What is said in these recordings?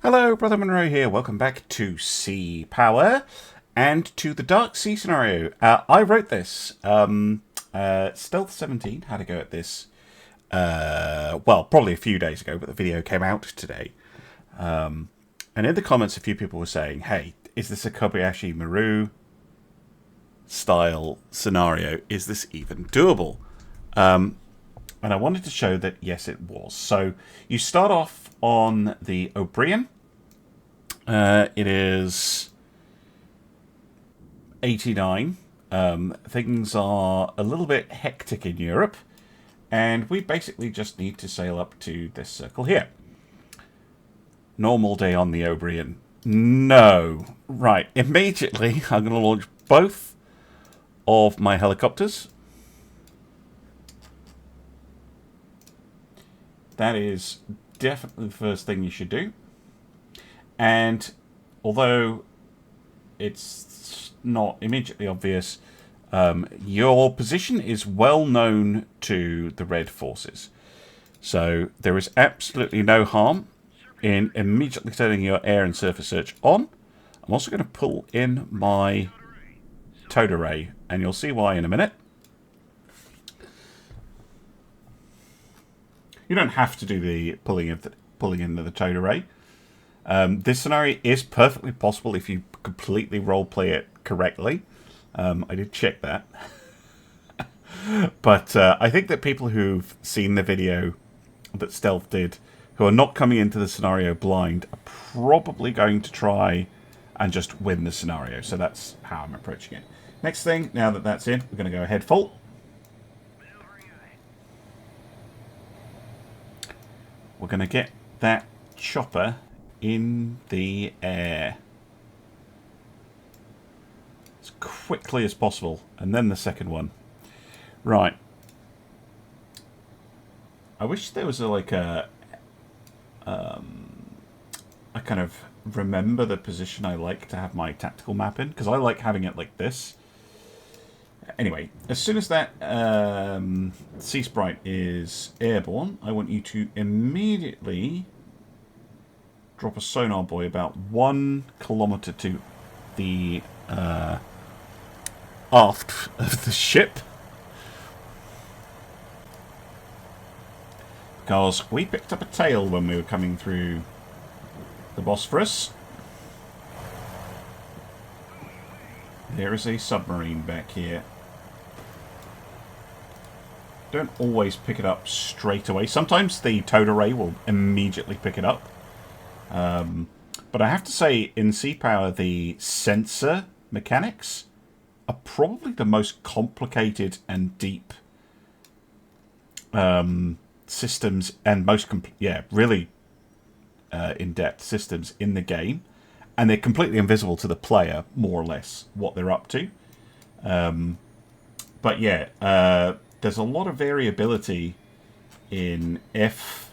Hello, Brother Monroe here. Welcome back to Sea Power and to the Dark Sea scenario. I wrote this. Stealth 17 had a go at this. Well, probably a few days ago, but the video came out today. And in the comments, a few people were saying, hey, is this a Kobayashi Maru style scenario? Is this even doable? And I wanted to show that, yes, it was. So you start off on the Adrien. It is 89. Things are a little bit hectic in Europe. And we basically just need to sail up to this circle here. Normal day on the Adrien. No. Right. Immediately, I'm going to launch both of my helicopters. That is definitely the first thing you should do. And although it's not immediately obvious, your position is well known to the Red forces. So there is absolutely no harm in immediately turning your air and surface search on. I'm also going to pull in my towed array, and you'll see why in a minute. You don't have to do the pulling in the towed array. This scenario is perfectly possible if you completely roleplay it correctly. I did check that. But I think that people who've seen the video that Stealth did, who are not coming into the scenario blind, are probably going to try and just win the scenario. So that's how I'm approaching it. Next thing, now that that's in, we're going to go ahead full. We're going to get that chopper in the air as quickly as possible. And then the second one. Right. I wish there was I kind of remember the position I like to have my tactical map in, because I like having it like this. Anyway, as soon as that Sea Sprite is airborne, I want you to immediately drop a sonar buoy about 1 kilometer to the aft of the ship. Because we picked up a tail when we were coming through the Bosphorus. There is a submarine back here. Don't always pick it up straight away. Sometimes the towed array will immediately pick it up. But I have to say, in Sea Power, the sensor mechanics are probably the most complicated and deep systems, and most really in-depth systems in the game. And they're completely invisible to the player, more or less, what they're up to. But yeah, there's a lot of variability in if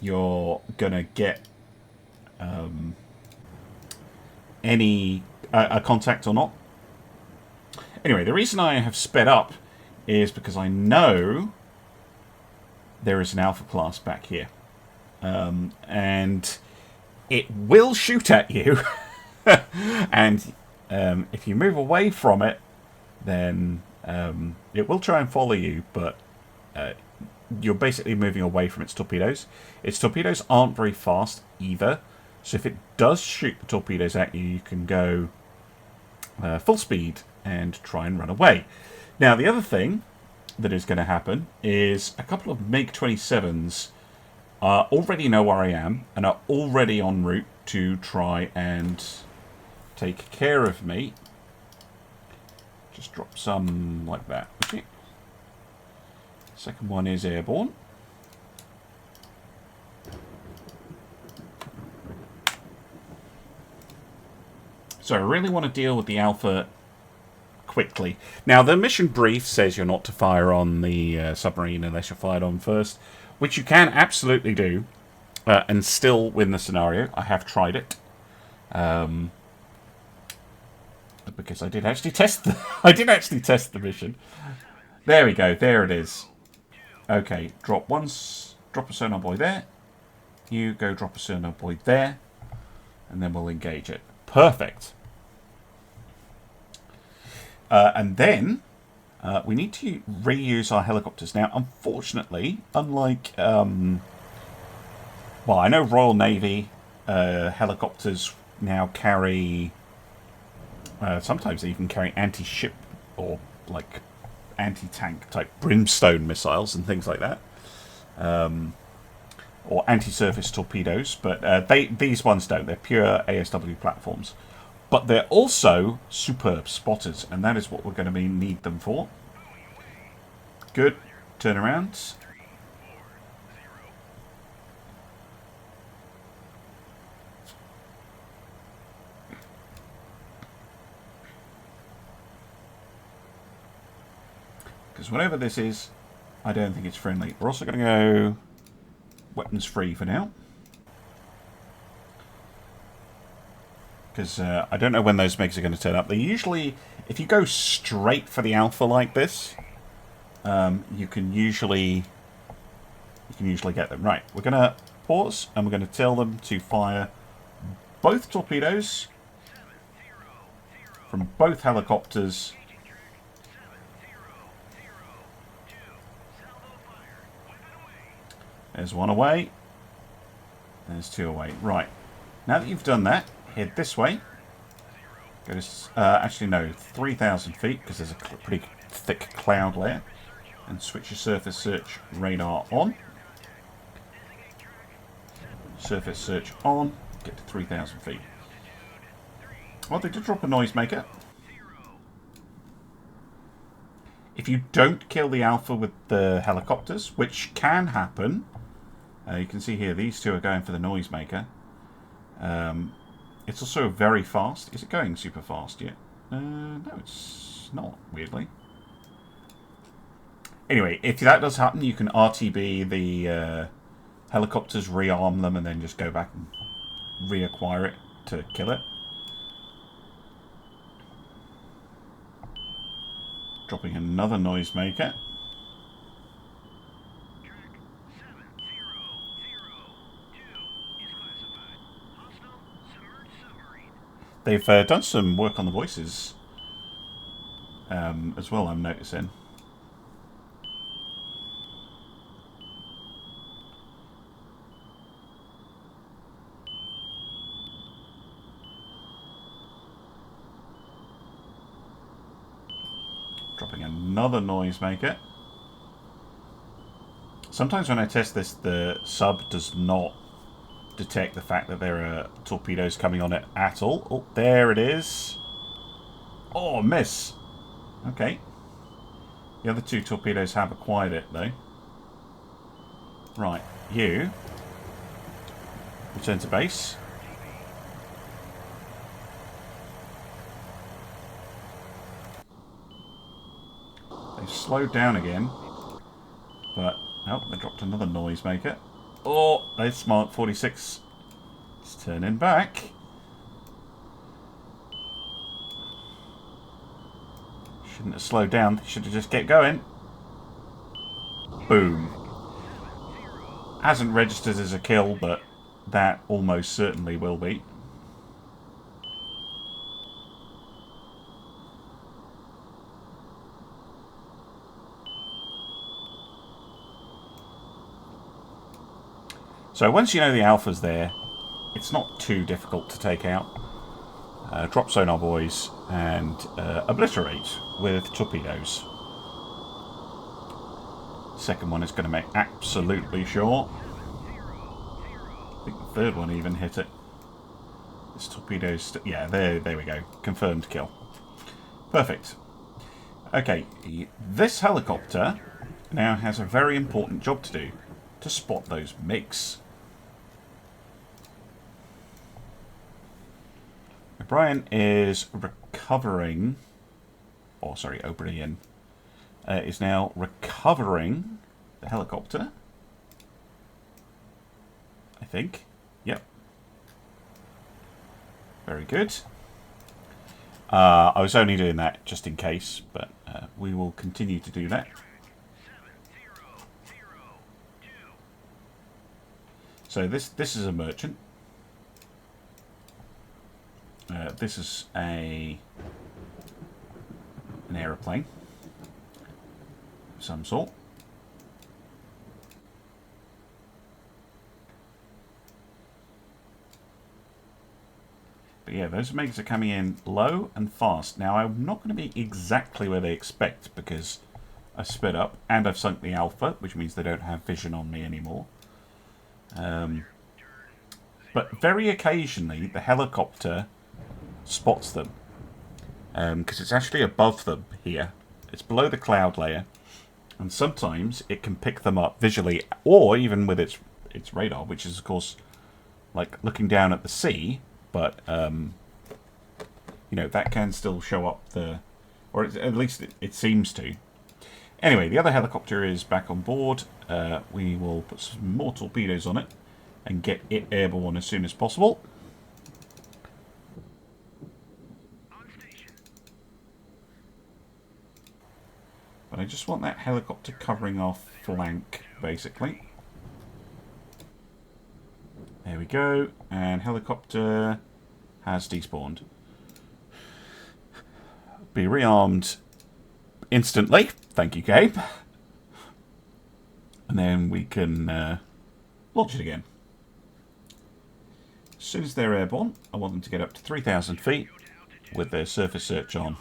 you're going to get any contact or not. Anyway, the reason I have sped up is because I know there is an Alpha class back here. And it will shoot at you. And if you move away from it, then it will try and follow you, but you're basically moving away from its torpedoes. Its torpedoes aren't very fast either, so if it does shoot the torpedoes at you, you can go full speed and try and run away. Now, the other thing that is going to happen is a couple of MiG-27s already know where I am and are already en route to try and take care of me. Just drop some like that. Okay. Second one is airborne. So I really want to deal with the Alpha quickly. Now, the mission brief says you're not to fire on the submarine unless you're fired on first, which you can absolutely do and still win the scenario. I have tried it. Because I did actually test the mission. There we go. There it is. Okay, drop a sonar buoy there. You go drop a sonobuoy there, and then we'll engage it. Perfect. And then we need to reuse our helicopters. Now, unfortunately, unlike... well, I know Royal Navy helicopters now carry... sometimes they even carry anti-ship or, like, anti-tank type brimstone missiles and things like that. Or anti-surface torpedoes, but these ones don't. They're pure ASW platforms. But they're also superb spotters, and that is what we're going to need them for. Good. Turn around. Because whatever this is, I don't think it's friendly. We're also going to go weapons free for now. Because I don't know when those MiGs are going to turn up. They usually, if you go straight for the alpha like this, you can usually get them. Right, we're going to pause and we're going to tell them to fire both torpedoes from both helicopters. There's one away. There's two away. Right, now that you've done that, head this way. Go to, actually no, 3,000 feet, because there's a pretty thick cloud layer. And switch your surface search radar on. Surface search on. Get to 3,000 feet. Well, they did drop a noisemaker. If you don't kill the alpha with the helicopters, which can happen, you can see here these two are going for the noisemaker. It's also very fast. Is it going super fast yet? No, it's not, weirdly. Anyway, if that does happen, you can RTB the helicopters, rearm them, and then just go back and reacquire it to kill it. Dropping another noisemaker. They've done some work on the voices as well, I'm noticing. Dropping another noisemaker. Sometimes when I test this, the sub does not detect the fact that there are torpedoes coming on it at all. Oh, there it is. Oh, miss. Okay. The other two torpedoes have acquired it, though. Right, you return to base. They've slowed down again, but oh, they dropped another noisemaker. Oh, they're smart. 46. It's turning back. Shouldn't have slowed down. Should have just kept going. Boom. Hasn't registered as a kill, but that almost certainly will be. So once you know the alpha's there, it's not too difficult to take out. Drop sonar buoys and obliterate with torpedoes. Second one is going to make absolutely sure. I think the third one even hit it. This torpedo's... yeah, there we go. Confirmed kill. Perfect. Okay, this helicopter now has a very important job to do. To spot those MiGs. Adrien is recovering, or sorry, Adrien is now recovering the helicopter. I think. Yep. Very good. I was only doing that just in case, but we will continue to do that. So this is a merchant. This is an aeroplane of some sort. But yeah, those megas are coming in low and fast. Now, I'm not going to be exactly where they expect because I sped up and I've sunk the alpha, which means they don't have vision on me anymore. But very occasionally, the helicopter spots them because it's actually above them here. It's below the cloud layer, and sometimes it can pick them up visually or even with its radar, which is, of course, like looking down at the sea. But, you know, that can still show up or at least it seems to. Anyway, the other helicopter is back on board. We will put some more torpedoes on it and get it airborne as soon as possible. But I just want that helicopter covering our flank, basically. There we go, and helicopter has despawned. Be rearmed instantly. Thank you, Gabe. And then we can launch it again. As soon as they're airborne, I want them to get up to 3,000 feet with their surface search on.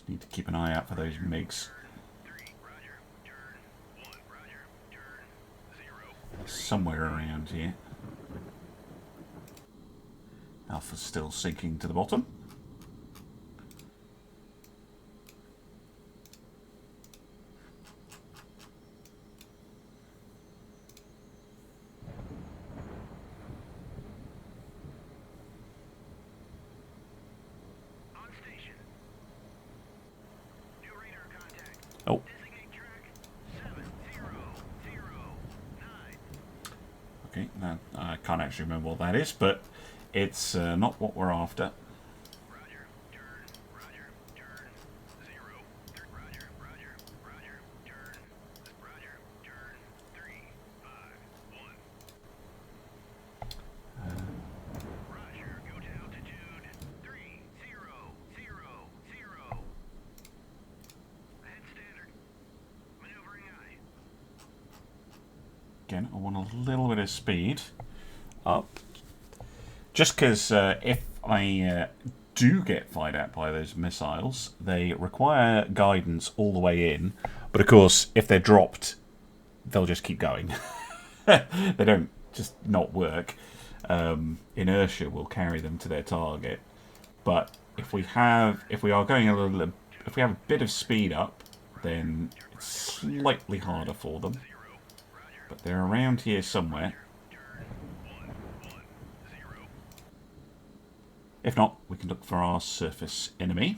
Need to keep an eye out for those MiGs. Somewhere around here. Alpha's still sinking to the bottom. Oh. Okay, now I can't actually remember what that is, but it's not what we're after. Again, I want a little bit of speed up. Just because if I do get fired at by those missiles, they require guidance all the way in. But of course, if they're dropped, they'll just keep going. They don't just not work. Inertia will carry them to their target. But if we are going if we have a bit of speed up, then it's slightly harder for them. But they're around here somewhere. If not, we can look for our surface enemy.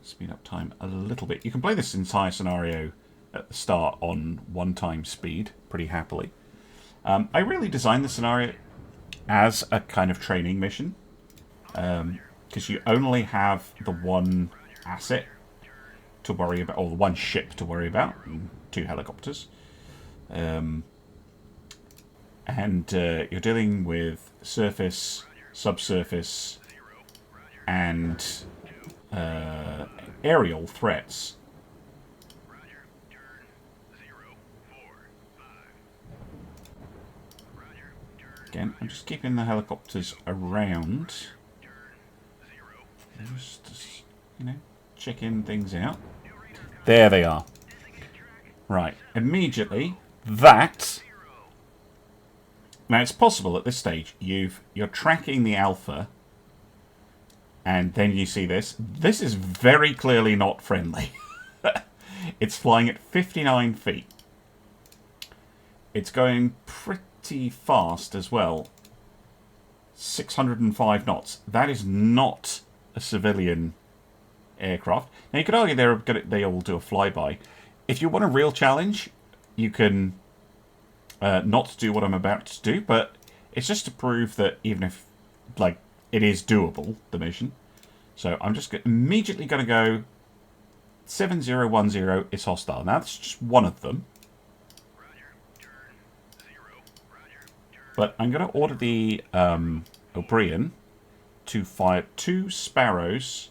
Speed up time a little bit. You can play this entire scenario at the start on 1x speed pretty happily. I really designed the scenario as a kind of training mission. Because you only have the one asset to worry about, or the one ship to worry about. 2 helicopters. And you're dealing with surface, subsurface, and aerial threats. Again, I'm just keeping the helicopters around. Just, you know, checking things out. There they are. Right, immediately, that... Now, it's possible at this stage, you're tracking the alpha, and then you see this. This is very clearly not friendly. It's flying at 59 feet. It's going pretty fast as well. 605 knots. That is not a civilian aircraft. Now, you could argue they all do a flyby. If you want a real challenge, you can not do what I'm about to do, but it's just to prove that even if, like, it is doable, the mission. So I'm just immediately going to go 7010 is hostile. Now that's just one of them. But I'm going to order the Adrien to fire 2 sparrows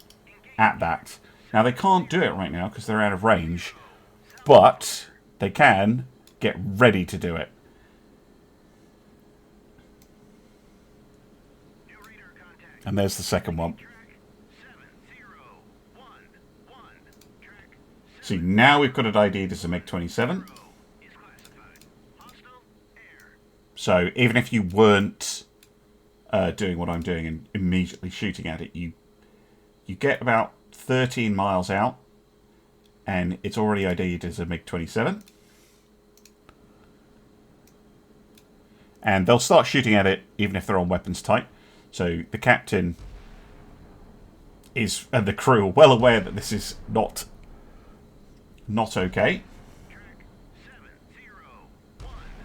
at that. Now they can't do it right now because they're out of range, but they can get ready to do it. And there's the second one. See, now we've got it ID'd as a MiG-27. So even if you weren't doing what I'm doing and immediately shooting at it, you get about 13 miles out and it's already ID'd as a MiG-27. And they'll start shooting at it even if they're on weapons tight. So the captain is, and the crew are well aware that this is not okay.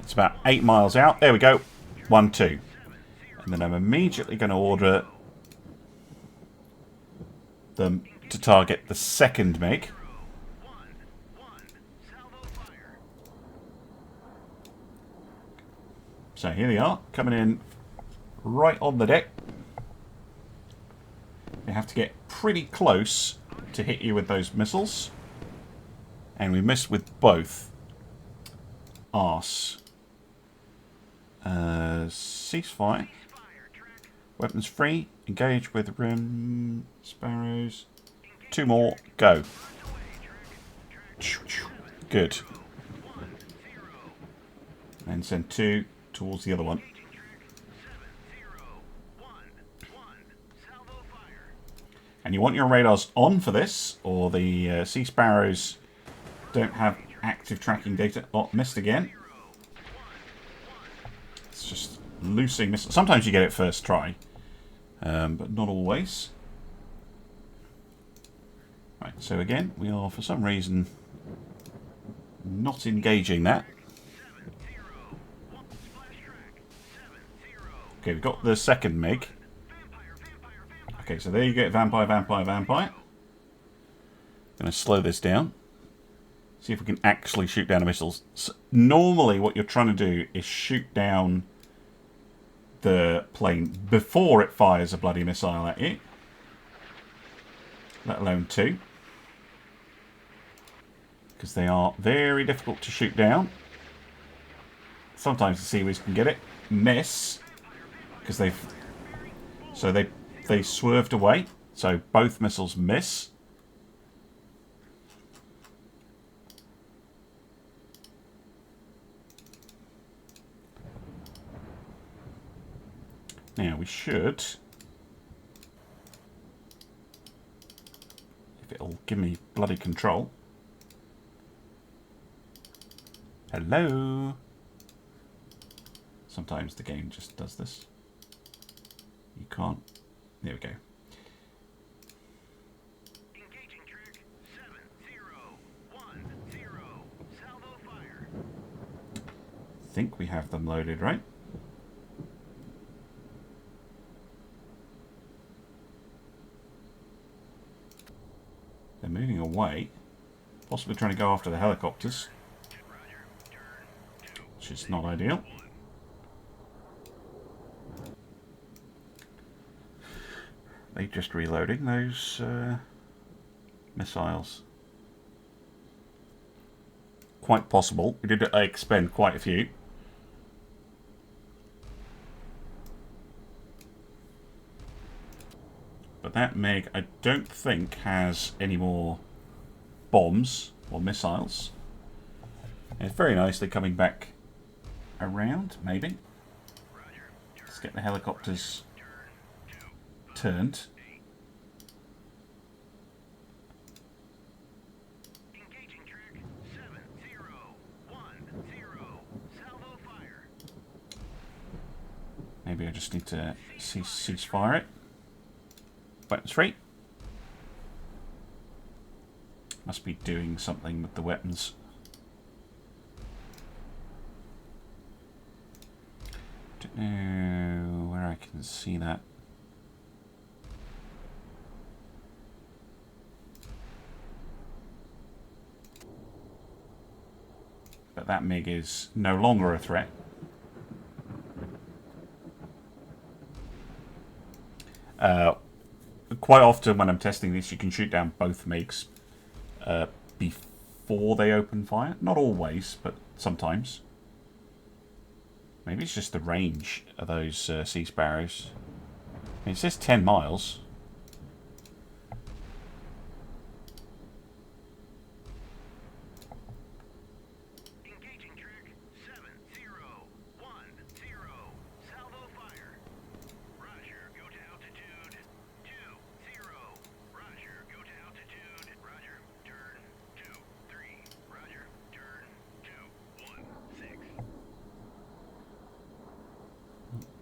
It's about 8 miles out. There we go. 1, 2. And then I'm immediately going to order them to target the second MiG. So here they are, coming in right on the deck. They have to get pretty close to hit you with those missiles. And we missed with both. Arse. Ceasefire. Weapons free. Engage with rim. Sparrows. 2 more. Go. Good. And send 2 towards the other one. And you want your radars on for this, or the Sea Sparrows don't have active tracking data. Oh, missed again. It's just loosing missiles. Sometimes you get it first try, but not always. Right, so again, we are for some reason not engaging that. Okay, we've got the second MiG. Okay, so there you get vampire. Going to slow this down. See if we can actually shoot down the missiles. So normally what you're trying to do is shoot down the plane before it fires a bloody missile at you. Let alone 2. Because they are very difficult to shoot down. Sometimes the Seaweeds can get it. Miss. Because they swerved away. So both missiles miss. Now we should, if it'll give me bloody control. Hello. Sometimes the game just does this. You can't. There we go. Engaging track 7010. Salvo fire. I think we have them loaded, right? They're moving away, possibly trying to go after the helicopters, which is not ideal. They're just reloading those missiles. Quite possible. We did expend quite a few. But that MiG, I don't think, has any more bombs or missiles. It's very nicely coming back around, maybe. Let's get the helicopters turned. Maybe I just need to ceasefire it. Weapons free. Must be doing something with the weapons. Don't know where I can see that. that that MiG is no longer a threat. Quite often when I'm testing this, you can shoot down both MiGs before they open fire. Not always, but sometimes. Maybe it's just the range of those Sea Sparrows. I mean, it says 10 miles. Engaging track 7010. Salvo fire. Roger, go to altitude 20. Roger, go to altitude. Roger, turn 23. Roger, turn 216.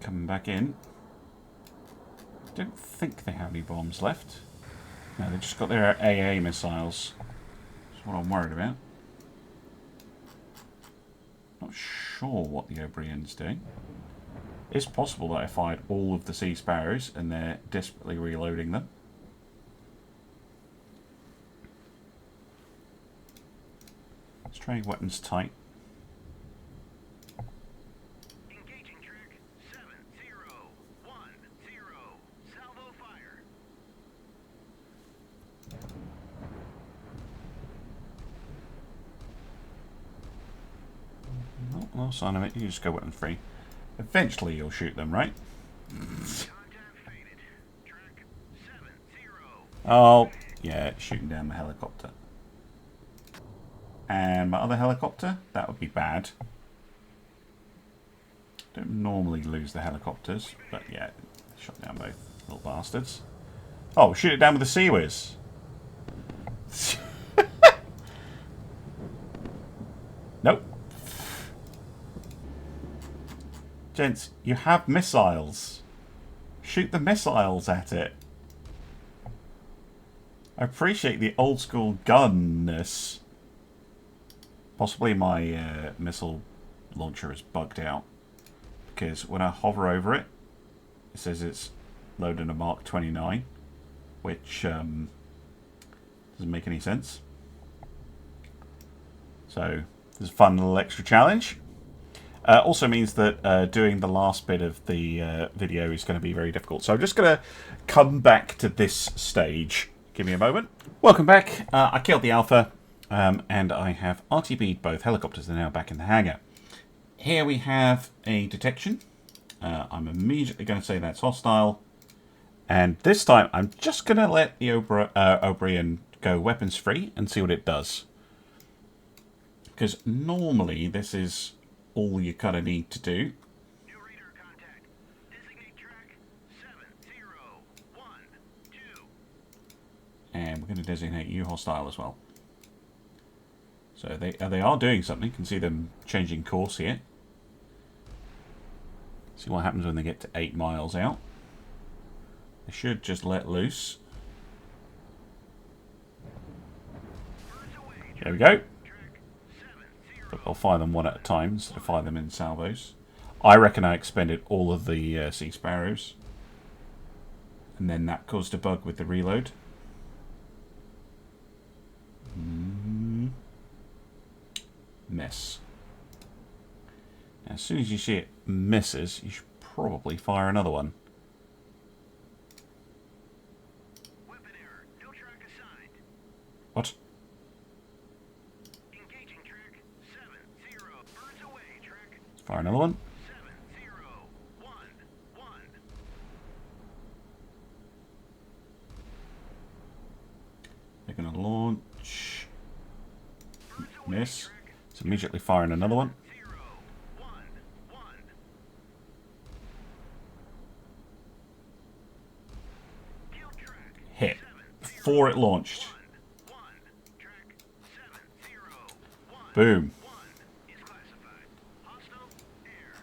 Coming back in. Don't think they have any bombs left. No, they've just got their AA missiles. That's what I'm worried about. Not sure what the Adrien's doing. It's possible that I fired all of the Sea Sparrows and they're desperately reloading them. Let's try weapons tight. Engaging track 7010. Salvo fire. No sign of it. You just go weapon free. Eventually you'll shoot them, right? Contact faded. Track 70. Oh, yeah, it's shooting down the helicopter. And my other helicopter? That would be bad. Don't normally lose the helicopters, but yeah, shot down both little bastards. Oh, shoot it down with the Sea Whiz. Nope. Gents, you have missiles. Shoot the missiles at it. I appreciate the old school gunness. Possibly my missile launcher is bugged out. Because when I hover over it, it says it's loading a Mark 29. Which doesn't make any sense. So, there's a fun little extra challenge. Also means that doing the last bit of the video is going to be very difficult. So I'm just going to come back to this stage. Give me a moment. Welcome back. I killed the Alpha, and I have RTB'd both helicopters. They're now back in the hangar. Here we have a detection. I'm immediately going to say that's hostile. And this time I'm just going to let the Adrien go weapons free and see what it does. Because normally this is all you kind of need to do. New radar contact. Designate track 7012. And we're going to designate you hostile as well. So they are doing something. You can see them changing course here. See what happens when they get to 8 miles out. They should just let loose. There we go. But I'll fire them one at a time instead of fire them in salvos. I reckon I expended all of the Sea Sparrows. And then that caused a bug with the reload. Miss. Now, as soon as you see it misses, you should probably fire another one. Weapon error. No track assigned. What? Engaging track 70. Birds away. Track Fire another one. 7011. They're going to launch. Miss. It's immediately firing another one. 011. Kill track Hit. Before it launched. 11. Track 701. Boom. 1 is classified. Hostile air.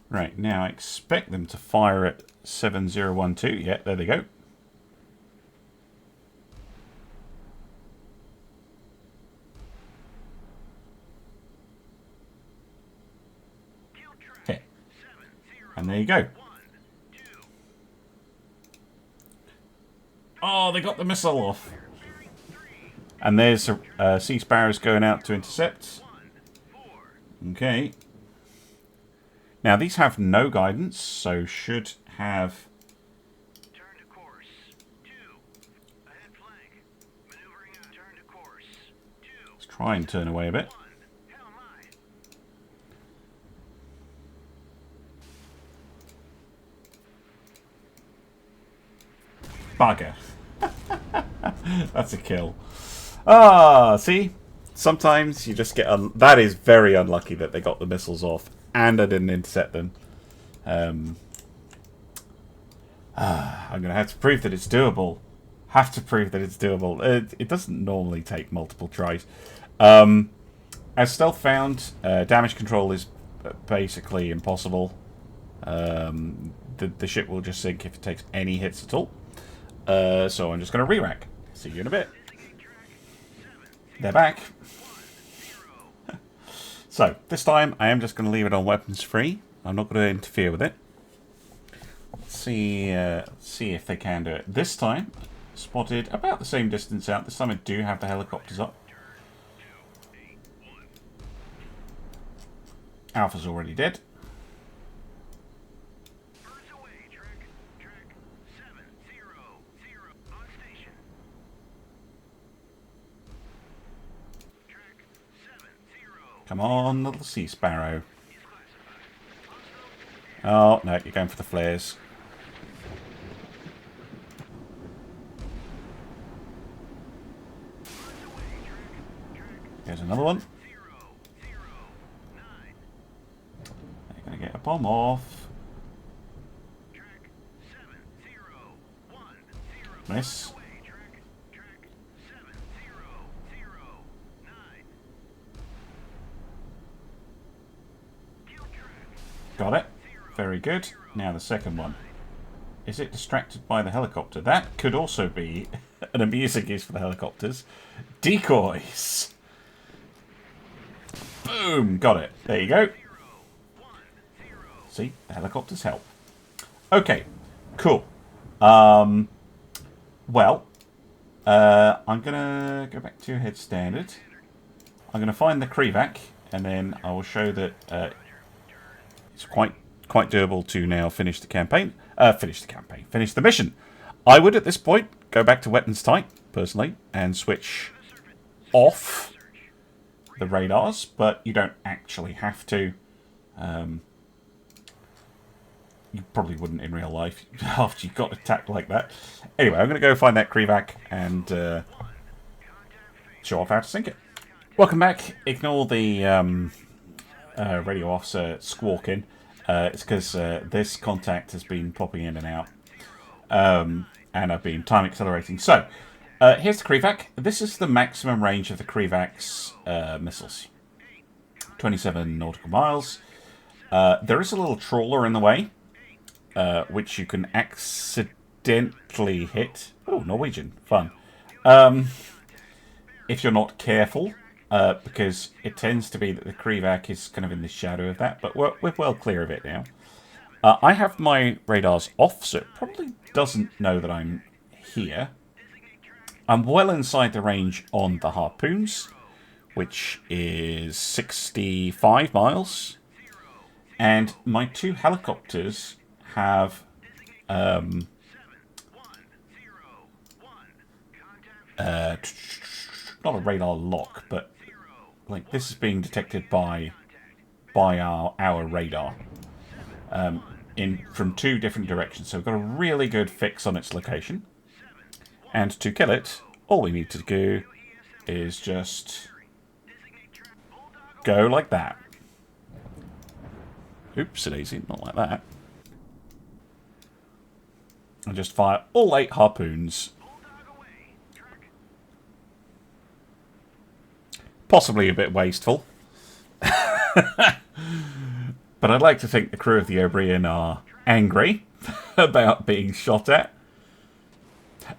Right, now I expect them to fire at 7012. Yeah, there they go. Kill track Hit. 7012. And there you go. Oh, they got the missile off. And there's Sea Sparrows going out to intercept. Okay. Now, these have no guidance, so should have... Turn to course. 2. Ahead flank. Maneuvering out. Turn to course. 2. Let's try and turn away a bit. 1. Hell my. Bugger. That's a kill. Ah, see? Sometimes you just get... that is very unlucky that they got the missiles off and I didn't intercept them. I'm going to have to prove that it's doable. Have to prove that it's doable. It doesn't normally take multiple tries. As Stealth found, damage control is basically impossible. The ship will just sink if it takes any hits at all. So I'm just going to re-rack. See you in a bit. They're back. So, this time I am just going to leave it on weapons free. I'm not going to interfere with it. Let's see if they can do it. This time, spotted about the same distance out. This time I do have the helicopters up. Alpha's already dead. Come on, little sea sparrow. Oh, no, you're going for the flares. Here's another one. They're going to get a bomb off. Miss. Got it. Very good. Now the second one. Is it distracted by the helicopter? That could also be an amusing use for the helicopters. Decoys. Boom. Got it. There you go. See? The helicopters help. Okay. Cool. Well, I'm going to go back to head standard. I'm going to find the Krevac, and then I will show that it's quite doable to now finish the campaign. Finish the mission. I would, at this point, go back to weapons type, personally, and switch off the radars, but you don't actually have to. You probably wouldn't in real life after you got attacked like that. Anyway, I'm going to go find that Krevac and show off how to sink it. Welcome back. Ignore the radio officer squawking. It's because this contact has been popping in and out. And I've been time accelerating. So, here's the Krevac. This is the maximum range of the Krevac's missiles. 27 nautical miles. There is a little trawler in the way, which you can accidentally hit. Oh, Norwegian. Fun. If you're not careful. Because it tends to be that the Krevac is kind of in the shadow of that, but we're well clear of it now. I have my radars off, so it probably doesn't know that I'm here. I'm well inside the range on the harpoons, which is 65 miles. And my two helicopters have not a radar lock, but like this is being detected by our radar from two different directions. So we've got a really good fix on its location. And to kill it, all we need to do is just go like that. Oops, daisy, not like that. And just fire all 8 harpoons. Possibly a bit wasteful. But I'd like to think the crew of the Adrien are angry about being shot at.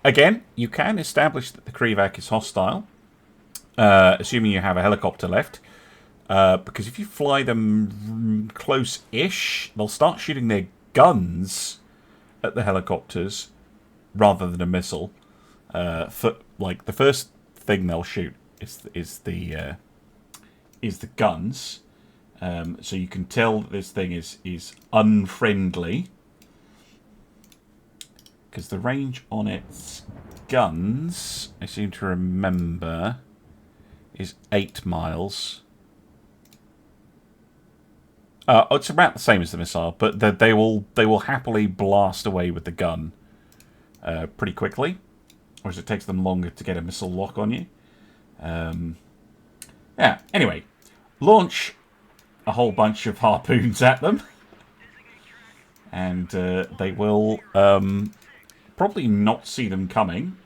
Again, you can establish that the Krevac is hostile, assuming you have a helicopter left. Because if you fly them close-ish, they'll start shooting their guns at the helicopters rather than a missile. Like the first thing they'll shoot is the guns, So you can tell that this thing is unfriendly. Because the range on its guns, I seem to remember, is 8 miles. It's about the same as the missile, but they will happily blast away with the gun pretty quickly, whereas it takes them longer to get a missile lock on you. Yeah. Anyway, launch a whole bunch of harpoons at them, and they will probably not see them coming.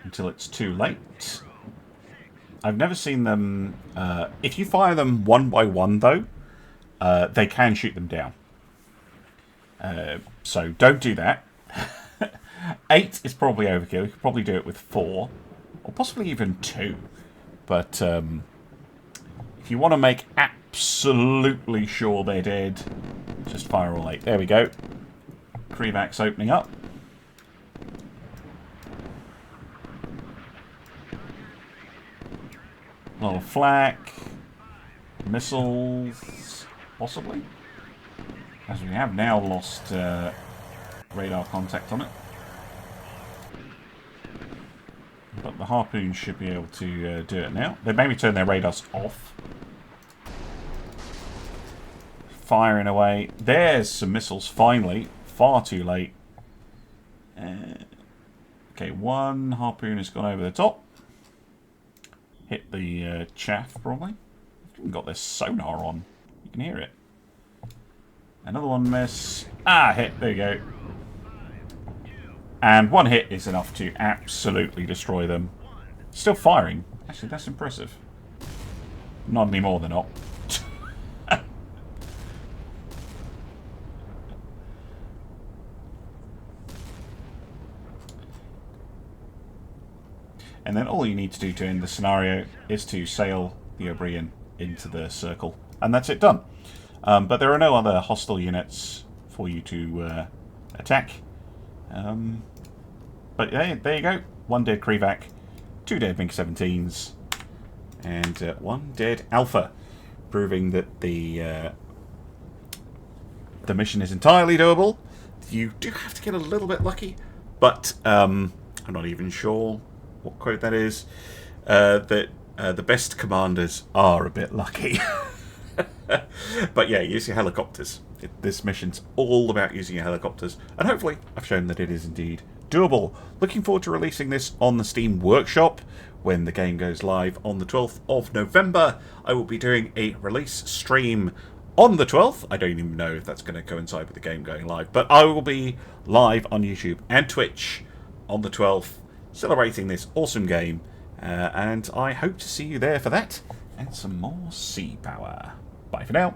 Until it's too late. I've never seen them... if you fire them one by one, though, they can shoot them down. So don't do that. 8 is probably overkill. You could probably do it with 4. Or possibly even 2. But if you want to make absolutely sure they're dead, just fire all 8. There we go. Krevak's opening up. A lot of flak, missiles, possibly, as we have now lost radar contact on it. But the harpoons should be able to do it now. They maybe turn their radars off. Firing away. There's some missiles, finally. Far too late. Okay, one harpoon has gone over the top. Hit the chaff, probably. Even got their sonar on. You can hear it. Another one miss. Ah, hit. There you go. And one hit is enough to absolutely destroy them. Still firing. Actually, that's impressive. Not anymore, they're not. And then all you need to do to end the scenario is to sail the Adrien into the circle. And that's it done. But there are no other hostile units for you to attack. But yeah, there you go. 1 dead Krevak, 2 dead Mink-17s, and 1 dead Alpha. Proving that the mission is entirely doable. You do have to get a little bit lucky. But I'm not even sure what quote that is, that the best commanders are a bit lucky. But yeah, use your helicopters. This mission's all about using your helicopters, and hopefully I've shown that it is indeed doable. Looking forward to releasing this on the Steam Workshop when the game goes live on the 12th of November. I will be doing a release stream on the 12th. I don't even know if that's going to coincide with the game going live, but I will be live on YouTube and Twitch on the 12th, celebrating this awesome game, and I hope to see you there for that, and some more sea power. Bye for now.